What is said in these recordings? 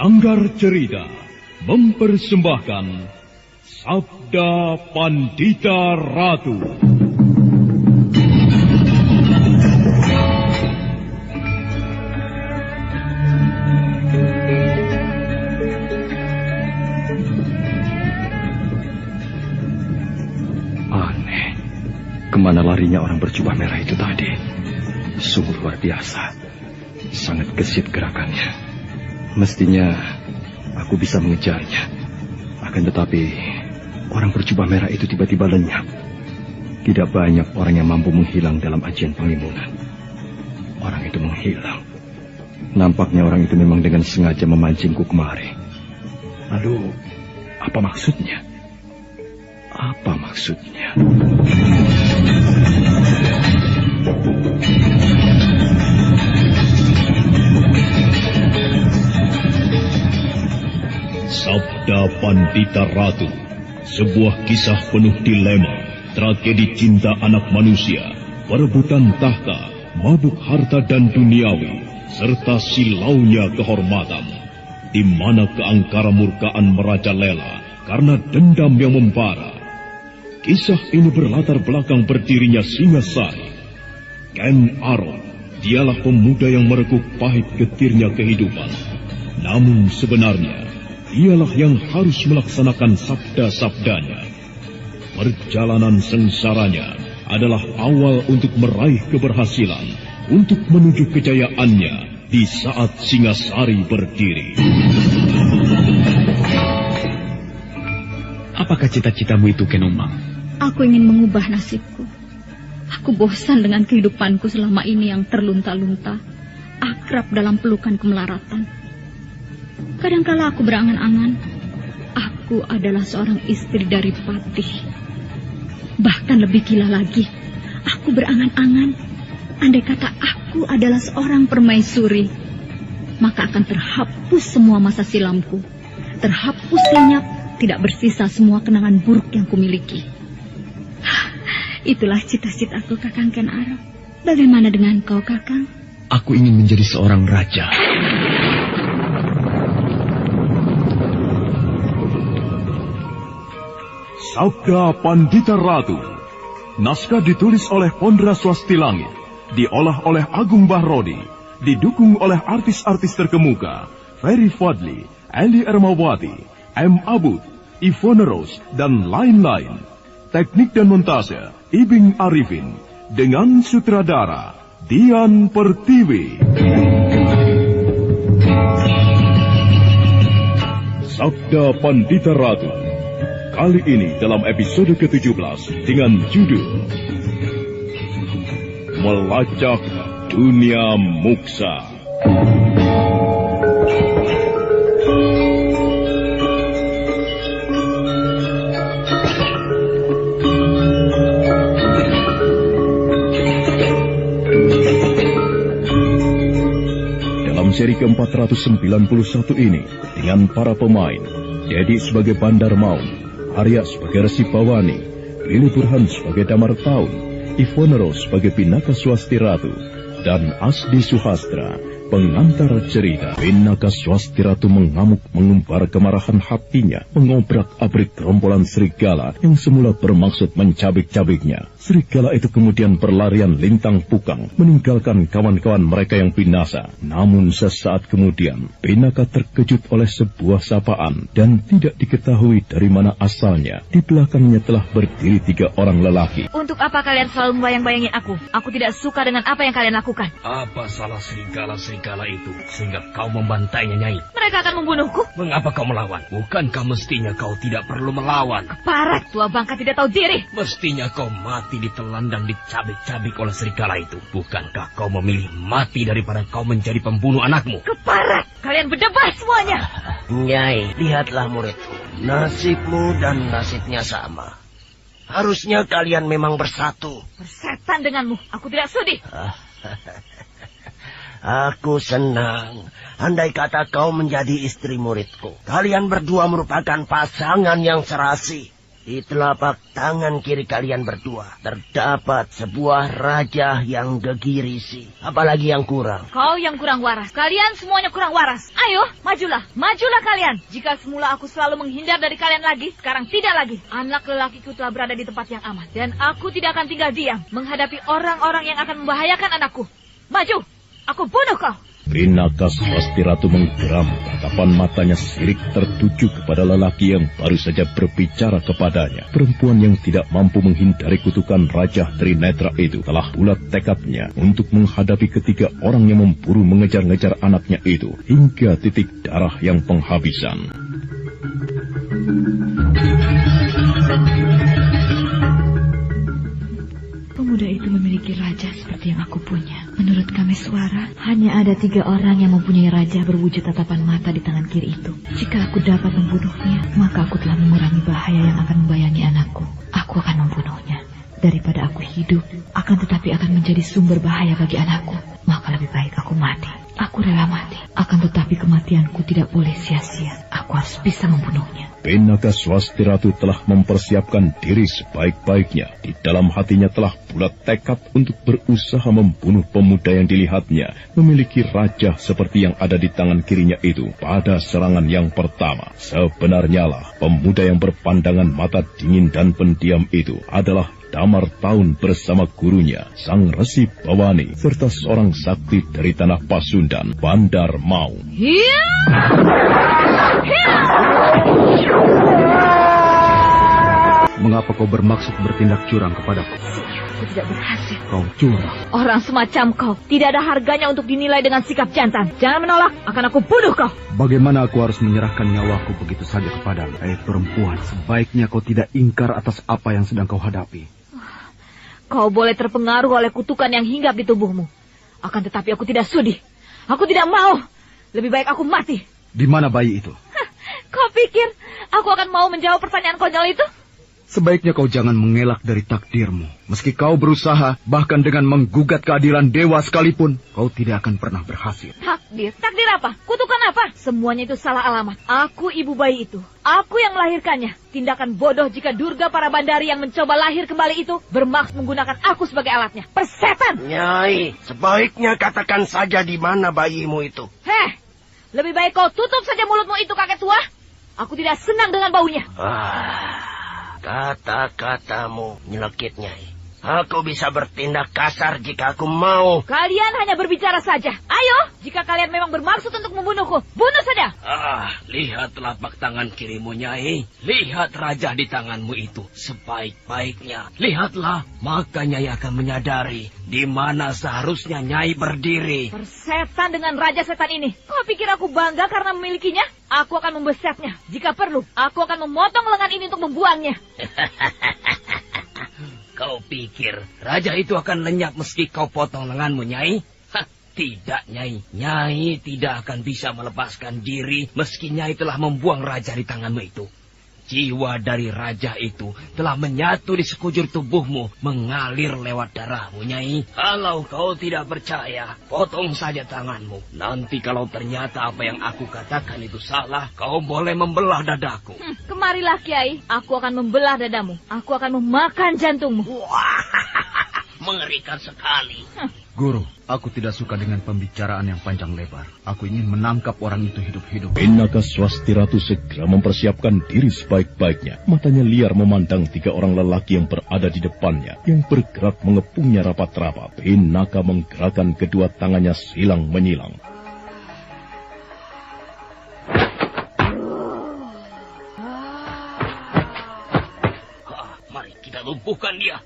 Sanggar Cerita mempersembahkan Sabda Pandita Ratu. Aneh, kemana larinya orang berjubah merah itu tadi? Sungguh luar biasa, sangat gesit gerakannya. Mestinya aku bisa mengejarnya. Akan tetapi orang berjubah merah itu tiba-tiba lenyap. Tidak banyak orang yang mampu menghilang dalam ajian pengimunan. Orang itu menghilang. Nampaknya orang itu memang dengan sengaja memancingku kemari. Lalu apa maksudnya? Apa maksudnya? Sabda Pandita Ratu, sebuah kisah penuh dilema, tragedi cinta anak manusia, perebutan tahta, mabuk harta dan duniawi, serta silaunya kehormatan, di mana keangkara murkaan merajalela karena dendam yang membara. Kisah ini berlatar belakang berdirinya Singasari. Ken Arok, dialah pemuda yang merekuk pahit getirnya kehidupan. Namun sebenarnya, dialah yang harus melaksanakan sabda-sabdanya. Perjalanan sengsaranya adalah awal untuk meraih keberhasilan, untuk menuju kejayaannya di saat Singasari berdiri. Apakah cita-citamu itu, Kenomang? Aku ingin mengubah nasibku. Aku bosan dengan kehidupanku selama ini yang terlunta-lunta, akrab dalam pelukan kemelaratan. Kadangkala aku berangan-angan, aku adalah seorang istri dari Patih. Bahkan lebih gila lagi, aku berangan-angan, andai kata aku adalah seorang permaisuri, maka akan terhapus semua masa silamku, terhapus lenyap, tidak bersisa semua kenangan buruk yang kumiliki. Itulah cita-citaku, Kakang Ken Arok. Bagaimana dengan kau, Kakang? Aku ingin menjadi seorang raja. Sabda Pandita Ratu. Naskah ditulis oleh Pondra Swastilangit, diolah oleh Agung Bahrodi, didukung oleh artis-artis terkemuka Ferry Fadli, Eli Ermawati, M. Abud, Ivone Rose, dan lain-lain. Teknik dan montase Ibing Arifin, dengan sutradara Dian Pertiwi. Sabda Pandita Ratu. Kali ini dalam episode ke-17 dengan judul Melacak Dunia Muksa. Dalam seri ke-491 ini, dengan para pemain, Dedi sebagai Bandar Maung, Arya sebagai Resi Bawani, Lili Burhan sebagai Damar Taun, Ivone Rose sebagai Pinaka Swasti Ratu, dan Asdi Suhastra, pengantar cerita. Pinaka Swasti Ratu mengamuk mengumbar kemarahan hatinya, mengobrak-abrik rompolan serigala yang semula bermaksud mencabik-cabiknya. Serigala itu kemudian berlarian lintang pukang, meninggalkan kawan-kawan mereka yang binasa. Namun sesaat kemudian, Pinaka terkejut oleh sebuah sapaan dan tidak diketahui dari mana asalnya. Di belakangnya telah berdiri 3 orang lelaki. Untuk apa kalian selalu membayang-bayangi aku? Aku tidak suka dengan apa yang kalian lakukan. Apa salah serigala-serigala itu sehingga kau membantainya, Nyai? Mereka akan membunuhku. Mengapa kau melawan? Bukankah mestinya kau tidak perlu melawan? Keparat, tua bangka tidak tahu diri. Mestinya kau mati ditelan dan dicabik-cabik oleh serigala itu. Bukankah kau memilih mati daripada kau menjadi pembunuh anakmu? Keparat, kalian berdebat semuanya. Nyai, lihatlah muridku. Nasibmu dan nasibnya sama. Harusnya kalian memang bersatu. Bersetan denganmu, aku tidak sudi. Aku senang. Andai kata kau menjadi istri muridku. Kalian berdua merupakan pasangan yang serasi. Di telapak tangan kiri kalian berdua terdapat sebuah raja yang gegirisi. Apalagi yang kurang? Kau yang kurang waras. Kalian semuanya kurang waras. Ayo, majulah. Majulah kalian. Jika semula aku selalu menghindar dari kalian lagi, sekarang tidak lagi. Anak lelakiku telah berada di tempat yang aman. Dan aku tidak akan tinggal diam menghadapi orang-orang yang akan membahayakan anakku. Maju, aku bunuh kau. Pinaka Swasti Ratu menggeram, tatapan matanya sirik tertuju kepada lelaki yang baru saja berbicara kepadanya. Perempuan yang tidak mampu menghindari kutukan Raja Trinetra itu telah bulat tekadnya untuk menghadapi ketiga orang yang memburu mengejar-ngejar anaknya itu hingga titik darah yang penghabisan. Pemuda itu memiliki raja seperti yang aku punya. Menurut Kameswara, hanya ada 3 orang yang mempunyai raja berwujud tatapan mata di tangan kiri itu. Jika aku dapat membunuhnya, maka aku telah mengurangi bahaya yang akan membayangi anakku. Aku akan membunuhnya. Daripada aku hidup, akan tetapi akan menjadi sumber bahaya bagi anakku. Maka lebih baik aku mati. Aku rela mati. Akan tetapi kematianku tidak boleh sia-sia. Aku harus bisa membunuhnya. Pinaka Swasti Ratu telah mempersiapkan diri sebaik-baiknya. Di dalam hatinya telah bulat tekad untuk berusaha membunuh pemuda yang dilihatnya memiliki raja seperti yang ada di tangan kirinya itu pada serangan yang pertama. Sebenarnya lah, pemuda yang berpandangan mata dingin dan pendiam itu adalah Damar Taun bersama gurunya, Sang Resi Bawani, serta seorang sakti dari tanah Pasundan, Bandar Maung. Mengapa kau bermaksud bertindak curang kepadaku? Aku tidak berhasil. Kau curang. Orang semacam kau tidak ada harganya untuk dinilai dengan sikap jantan. Jangan menolak, akan aku bunuh kau. Bagaimana aku harus menyerahkan nyawaku begitu saja kepadamu? Perempuan, sebaiknya kau tidak ingkar atas apa yang sedang kau hadapi. Kau boleh terpengaruh oleh kutukan yang hinggap di tubuhmu. Akan tetapi aku tidak sudi. Aku tidak mau. Lebih baik aku mati. Di mana bayi itu? Kau pikir aku akan mau menjawab pertanyaan konyol itu? Sebaiknya kau jangan mengelak dari takdirmu. Meski kau berusaha, bahkan dengan menggugat keadilan dewa sekalipun, kau tidak akan pernah berhasil. Takdir? Takdir apa? Kutukan apa? Semuanya itu salah alamat. Aku ibu bayi itu. Aku yang melahirkannya. Tindakan bodoh jika Durga para bandari yang mencoba lahir kembali itu bermaksud menggunakan aku sebagai alatnya. Persetan! Nyai, sebaiknya katakan saja di mana bayimu itu. Lebih baik kau tutup saja mulutmu itu, kakek tua. Aku tidak senang dengan baunya. Kata-katamu nyelekit, Nyai. Aku bisa bertindak kasar jika aku mau. Kalian hanya berbicara saja. Ayo, jika kalian memang bermaksud untuk membunuhku, bunuh saja. Lihat telapak tangan kirimu, Nyai. Lihat raja di tanganmu itu. Sebaik-baiknya. Lihatlah, maka Nyai akan menyadari di mana seharusnya Nyai berdiri. Persetan dengan raja setan ini. Kau pikir aku bangga karena memilikinya? Aku akan membesetnya. Jika perlu, aku akan memotong lengan ini untuk membuangnya. Kau pikir raja itu akan lenyap meski kau potong lenganmu, Nyai? Tidak, Nyai. Nyai tidak akan bisa melepaskan diri meski Nyai telah membuang raja di tanganmu itu. Jiwa dari raja itu telah menyatu di sekujur tubuhmu, mengalir lewat darahmu, Nyai. Kalau kau tidak percaya, potong saja tanganmu. Nanti kalau ternyata apa yang aku katakan itu salah, kau boleh membelah dadaku. Kemarilah, Kiai. Aku akan membelah dadamu. Aku akan memakan jantungmu. Wah, mengerikan sekali. Guru, aku tidak suka dengan pembicaraan yang panjang lebar. Aku ingin menangkap orang itu hidup-hidup. Pinaka Swasti Ratu segera mempersiapkan diri sebaik-baiknya. Matanya liar memandang 3 orang lelaki yang berada di depannya, yang bergerak mengepungnya rapat-rapat. Pinaka menggerakkan kedua tangannya silang menyilang. Mari kita lumpuhkan dia.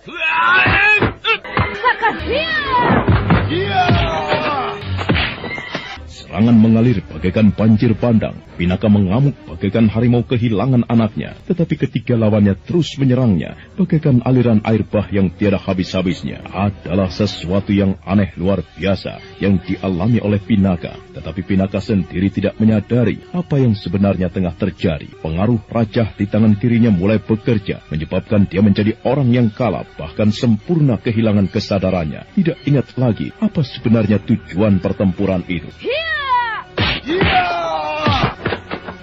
Serangan mengalir bagaikan banjir bandang. Pinaka mengamuk bagaikan harimau kehilangan anaknya. Tetapi ketiga lawannya terus menyerangnya bagaikan aliran air bah yang tiada habis-habisnya. Adalah sesuatu yang aneh luar biasa yang dialami oleh Pinaka. Tetapi Pinaka sendiri tidak menyadari apa yang sebenarnya tengah terjadi. Pengaruh raja di tangan kirinya mulai bekerja, menyebabkan dia menjadi orang yang kalap, bahkan sempurna kehilangan kesadarannya. Tidak ingat lagi apa sebenarnya tujuan pertempuran itu.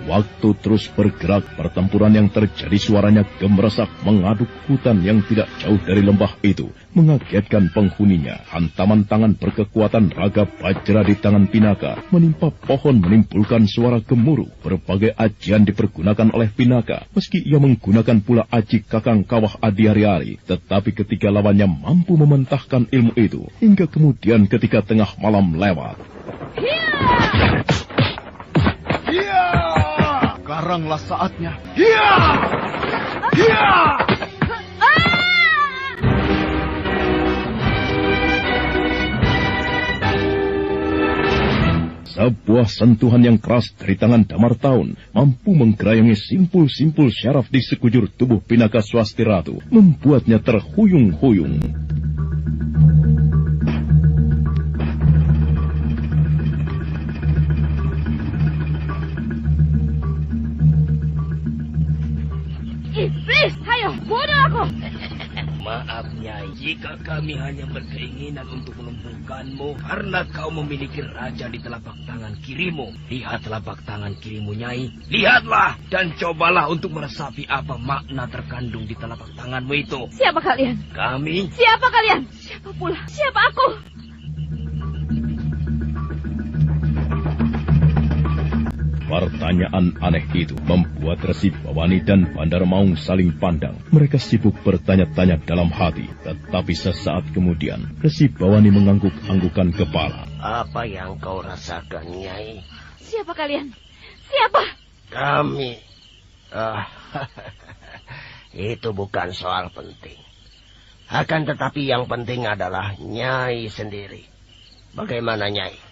Waktu terus bergerak, pertempuran yang terjadi suaranya gemeresak mengaduk hutan yang tidak jauh dari lembah itu. Mengagetkan penghuninya, hantaman tangan berkekuatan raga Bajra di tangan Pinaka menimpa pohon menimbulkan suara gemuruh. Berbagai ajian dipergunakan oleh Pinaka, meski ia menggunakan pula aji Kakang Kawah Adiari-ari. Tetapi ketika lawannya mampu mementahkan ilmu itu, hingga kemudian ketika tengah malam lewat. Sekaranglah saatnya. Hiya! Hiya! Sebuah sentuhan yang keras dari tangan Damar Taun mampu menggerayangi simpul-simpul syaraf di sekujur tubuh Pinaka Swasti Ratu, membuatnya terhuyung-huyung. Iblis, ayo, bunuh aku! Maaf, Nyai, jika kami hanya berkeinginan untuk melumpuhkanmu karena kau memiliki raja di telapak tangan kirimu. Lihat telapak tangan kirimu, Nyai. Lihatlah dan cobalah untuk meresapi apa makna terkandung di telapak tanganmu itu. Siapa kalian? Kami. Siapa kalian? Siapa pula? Siapa aku? Pertanyaan aneh itu membuat Resi Bawani dan Bandar Maung saling pandang. Mereka sibuk bertanya-tanya dalam hati. Tetapi sesaat kemudian, Resi Bawani mengangguk-anggukan kepala. Apa yang kau rasakan, Nyai? Siapa kalian? Siapa? Kami. Itu bukan soal penting. Akan tetapi yang penting adalah Nyai sendiri. Bagaimana, Nyai?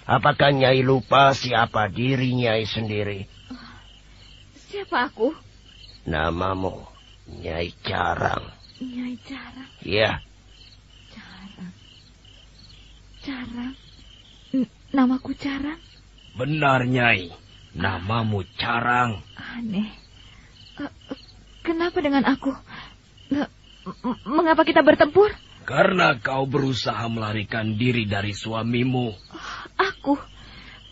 Apakah Nyai lupa siapa diri Nyai sendiri? Siapa aku? Namamu Nyai Carang. Nyai Carang? Iya. Carang. Carang? Namaku Carang? Benar, Nyai. Namamu Carang. Aneh. Kenapa dengan aku? Mengapa kita bertempur? Karena kau berusaha melarikan diri dari suamimu. Aku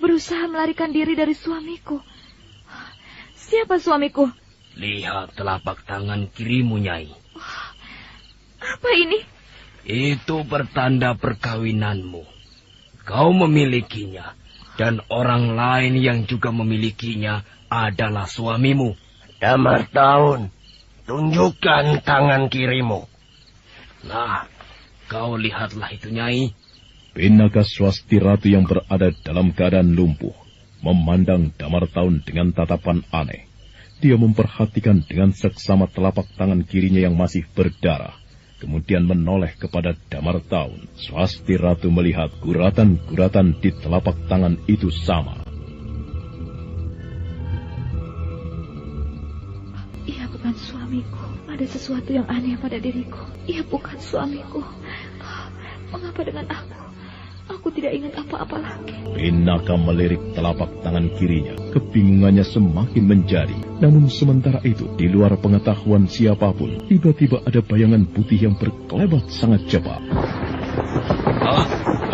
berusaha melarikan diri dari suamiku. Siapa suamiku? Lihat telapak tangan kirimu, Nyai. Apa ini? Itu pertanda perkawinanmu. Kau memilikinya, dan orang lain yang juga memilikinya adalah suamimu. Damar Taun, tunjukkan tangan kirimu. Nah, kau lihatlah itu, Nyai. Pinaka Swasti Ratu yang berada dalam keadaan lumpuh memandang Damar Taun dengan tatapan aneh. Dia memperhatikan dengan seksama telapak tangan kirinya yang masih berdarah. Kemudian menoleh kepada Damar Taun. Swasti Ratu melihat guratan-guratan di telapak tangan itu sama. Ia bukan suamiku. Ada sesuatu yang aneh pada diriku. Ia bukan suamiku. Mengapa dengan aku? Aku tidak ingat apa-apa lagi. Pinaka melirik telapak tangan kirinya. Kebingungannya semakin menjadi. Namun sementara itu, di luar pengetahuan siapapun, tiba-tiba ada bayangan putih yang berkelebat sangat cepat.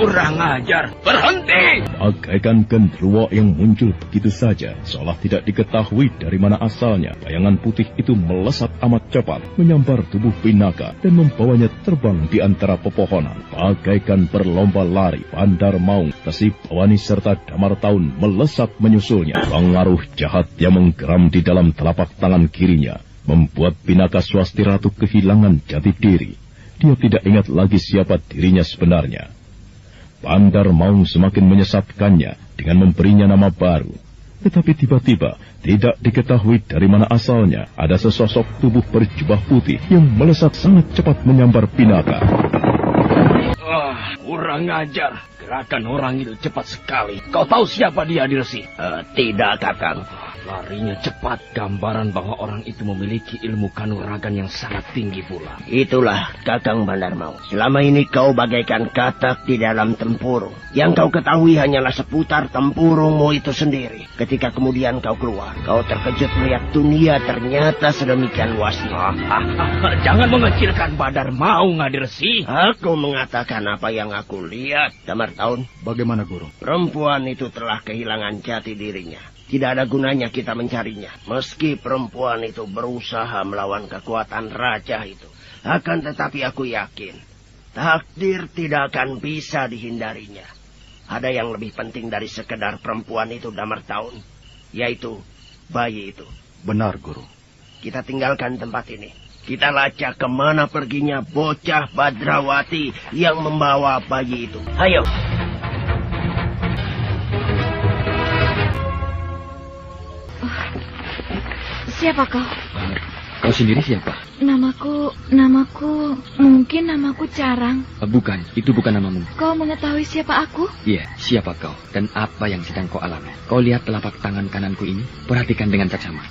Kurang ajar, berhenti! Bagaikan genderuwo yang muncul begitu saja, seolah tidak diketahui dari mana asalnya. Bayangan putih itu melesat amat cepat, menyambar tubuh Pinaka dan membawanya terbang di antara pepohonan. Bagaikan berlomba lari, Bandar Maung, Resi Bawani serta Damar Taun melesat menyusulnya. Pengaruh jahat yang menggeram di dalam telapak tangan kirinya membuat Pinaka Swasti Ratu kehilangan jati diri. Dia tidak ingat lagi siapa dirinya sebenarnya. Bandar Maung semakin menyesatkannya dengan memberinya nama baru. Tetapi tiba-tiba, tidak diketahui dari mana asalnya, ada sesosok tubuh berjubah putih yang melesat sangat cepat menyambar Pinaka. Kurang ajar. Gerakan orang itu cepat sekali. Kau tahu siapa dia, Dirsi? Tidak, Kakang. Larinya cepat, gambaran bahwa orang itu memiliki ilmu kanuragan yang sangat tinggi pula. Itulah Kakang Bandar Maung. Selama ini kau bagaikan katak di dalam tempurung. Yang kau ketahui hanyalah seputar tempurungmu itu sendiri. Ketika kemudian kau keluar, kau terkejut melihat dunia ternyata sedemikian luasnya. Jangan mengecilkan Bandar Maung, Dirsi. Aku mengatakan apa yang aku lihat. Damar Taun. Bagaimana, Guru? Perempuan itu telah kehilangan jati dirinya. Tidak ada gunanya kita mencarinya. Meski perempuan itu berusaha melawan kekuatan raja itu. Akan tetapi aku yakin, takdir tidak akan bisa dihindarinya. Ada yang lebih penting dari sekedar perempuan itu, Damartaun, yaitu bayi itu. Benar, Guru. Kita tinggalkan tempat ini. Kita lacak kemana perginya bocah Badrawati yang membawa bayi itu. Ayo. Siapa kau? Kau sendiri siapa? Namaku, mungkin namaku Carang. Bukan, itu bukan namamu. Kau mengetahui siapa aku? Iya, siapa kau? Dan apa yang sedang kau alami? Kau lihat telapak tangan kananku ini? Perhatikan dengan seksama.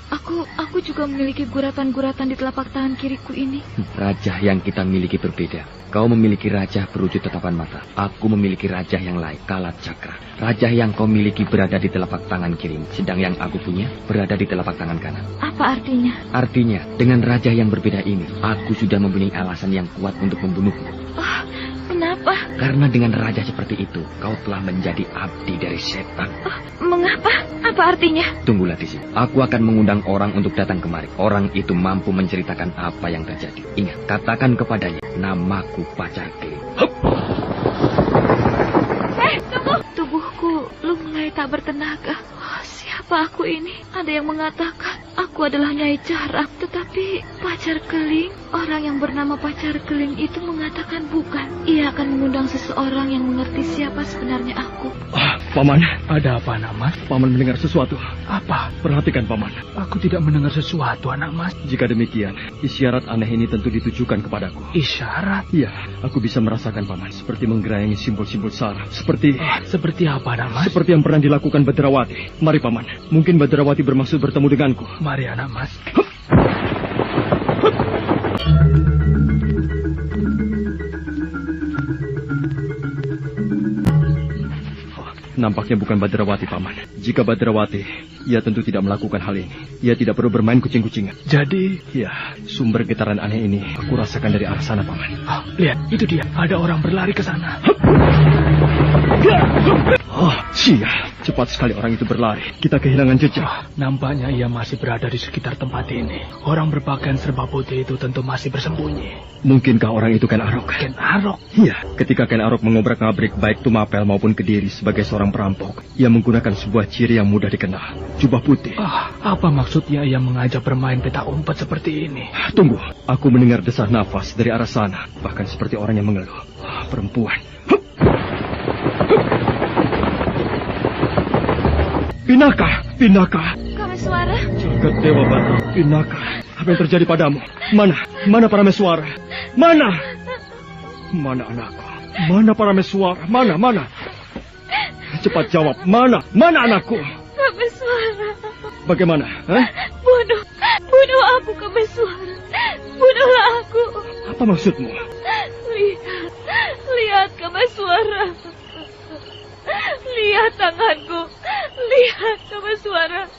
Aku juga memiliki guratan-guratan di telapak tangan kiriku ini. Raja yang kita miliki berbeda. Kau memiliki raja berwujud tatapan mata. Aku memiliki raja yang lain, Kalat Cakra. Raja yang kau miliki berada di telapak tangan kiri, sedang yang aku punya berada di telapak tangan kanan. Apa artinya? Artinya, dengan raja yang berbeda ini, aku sudah mempunyai alasan yang kuat untuk membunuhmu. Oh, kenapa? Karena dengan raja seperti itu, kau telah menjadi abdi dari setan. Oh, mengapa? Apa artinya? Tunggulah di sini. Aku akan mengundang orang untuk datang kemari. Orang itu mampu menceritakan apa yang terjadi. Ingat, katakan kepadanya, namaku Pacar Keling. Tunggu! Tubuhku mulai tak bertenaga. Oh, siapa aku ini? Ada yang mengatakan aku adalah Nyai Carang, tetapi Pacar Keling, orang yang bernama Pacar Keling itu mengatakan bukan. Ia akan mengundang seseorang yang mengerti siapa sebenarnya aku. Paman, ada apa anak mas? Paman mendengar sesuatu. Apa? Perhatikan paman. Aku tidak mendengar sesuatu anak mas. Jika demikian, isyarat aneh ini tentu ditujukan kepadaku. Isyarat? Iya, aku bisa merasakan paman. Seperti menggerayangi simbol-simbol sara. Seperti apa anak mas? Seperti yang pernah dilakukan Badrawati. Mari paman, mungkin Badrawati bermaksud bertemu denganku. Mari anak mas. Nampaknya bukan Badrawati, paman. Jika Badrawati, ia tentu tidak melakukan hal ini. Ia tidak perlu bermain kucing-kucingan. Jadi? Ya, sumber getaran aneh ini aku rasakan dari arah sana, paman. Oh, lihat, itu dia. Ada orang berlari ke sana. Oh, sial. Cepat sekali orang itu berlari. Kita kehilangan jejak. Nampaknya ia masih berada di sekitar tempat ini. Orang berpakaian serba putih itu tentu masih bersembunyi. Mungkinkah orang itu Ken Arok? Ken Arok? Iya, ketika Ken Arok mengobrak-ngabrik baik Tumapel maupun Kediri sebagai seorang perampok, ia menggunakan sebuah ciri yang mudah dikenal. Jubah putih. Apa maksudnya ia mengajak bermain petak umpet seperti ini? Tunggu, aku mendengar desah nafas dari arah sana. Bahkan seperti orang yang mengeluh. Perempuan. Pinaka. Kameswara? Jagat Dewa Batara. Pinaka. Apa yang terjadi padamu? Mana Parameswara? Mana anakku? Mana Parameswara? Mana? Cepat jawab. Mana anakku? Kameswara. Bagaimana? Bunuh aku, Kameswara. Bunuhlah aku. Apa maksudmu? Lihat Kameswara. Lihat tanganku. Lihat Kameswara.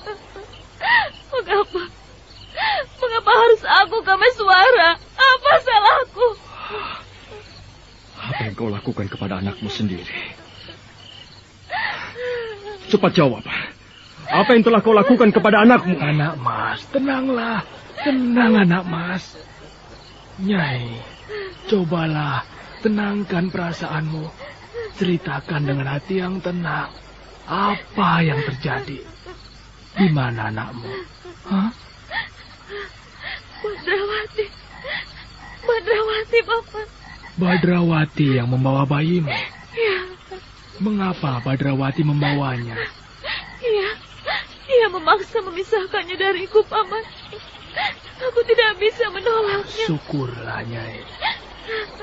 Mengapa harus aku, Kameswara? Apa salahku? Apa yang kau lakukan kepada anakmu sendiri? Cepat jawab. Apa yang telah kau lakukan kepada anakmu? Anak mas, tenanglah. Tenang anak mas. Nyai, cobalah tenangkan perasaanmu. Ceritakan dengan hati yang tenang. Apa yang terjadi? Di mana anakmu? Badrawati, Bapak. Badrawati yang membawa bayimu? Ya. Mengapa Badrawati membawanya? Iya, ia memaksa memisahkannya dariku, Paman. Aku tidak bisa menolaknya. Syukurlah, Nyai.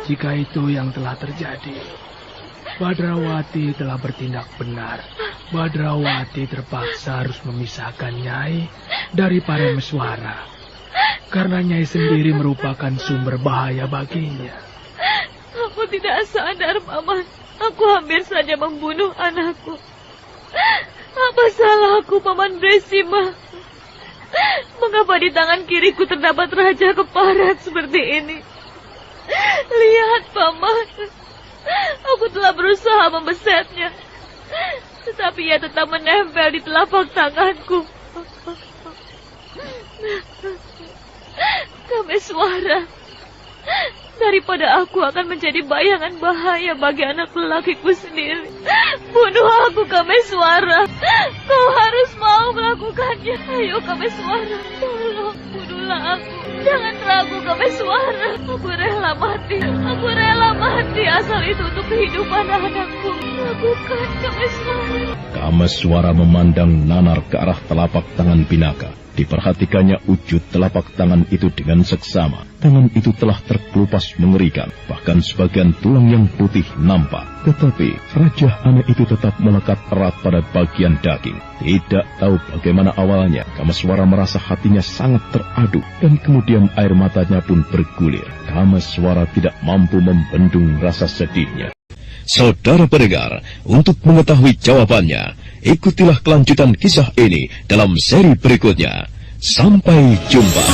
Jika itu yang telah terjadi, Badrawati telah bertindak benar. Badrawati terpaksa harus memisahkan Nyai dari Parameswara. Karena Nyai sendiri merupakan sumber bahaya baginya. Aku tidak sadar, Paman. Aku hampir saja membunuh anakku. Apa salahku, Paman Bresima? Mengapa di tangan kiriku terdapat raja keparat seperti ini? Lihat, Paman. Aku telah berusaha membesetnya. tapi ia tetap menempel di telapak tanganku. Kameswara, daripada aku akan menjadi bayangan bahaya bagi anak lelakiku sendiri, bunuh aku, Kameswara. Kau harus mau melakukannya. Ayo, Kameswara, tolong bunuhlah aku. Jangan ragu, Kameswara. Aku rela mati. Aku rela mati asal itu untuk kehidupan anakku. Lakukan, Kameswara. Kameswara memandang nanar ke arah telapak tangan Pinaka. Diperhatikannya wujud telapak tangan itu dengan seksama. Tangan itu telah terkelupas mengerikan. Bahkan sebagian tulang yang putih nampak. Tetapi Raja Aneh itu tetap melekat erat pada bagian daging. Tidak tahu bagaimana awalnya, Kameswara merasa hatinya sangat teradu. Dan kemudian air matanya pun bergulir. Kameswara tidak mampu membendung rasa sedihnya. Saudara pendengar, untuk mengetahui jawabannya, ikutilah kelanjutan kisah ini dalam seri berikutnya. Sampai jumpa.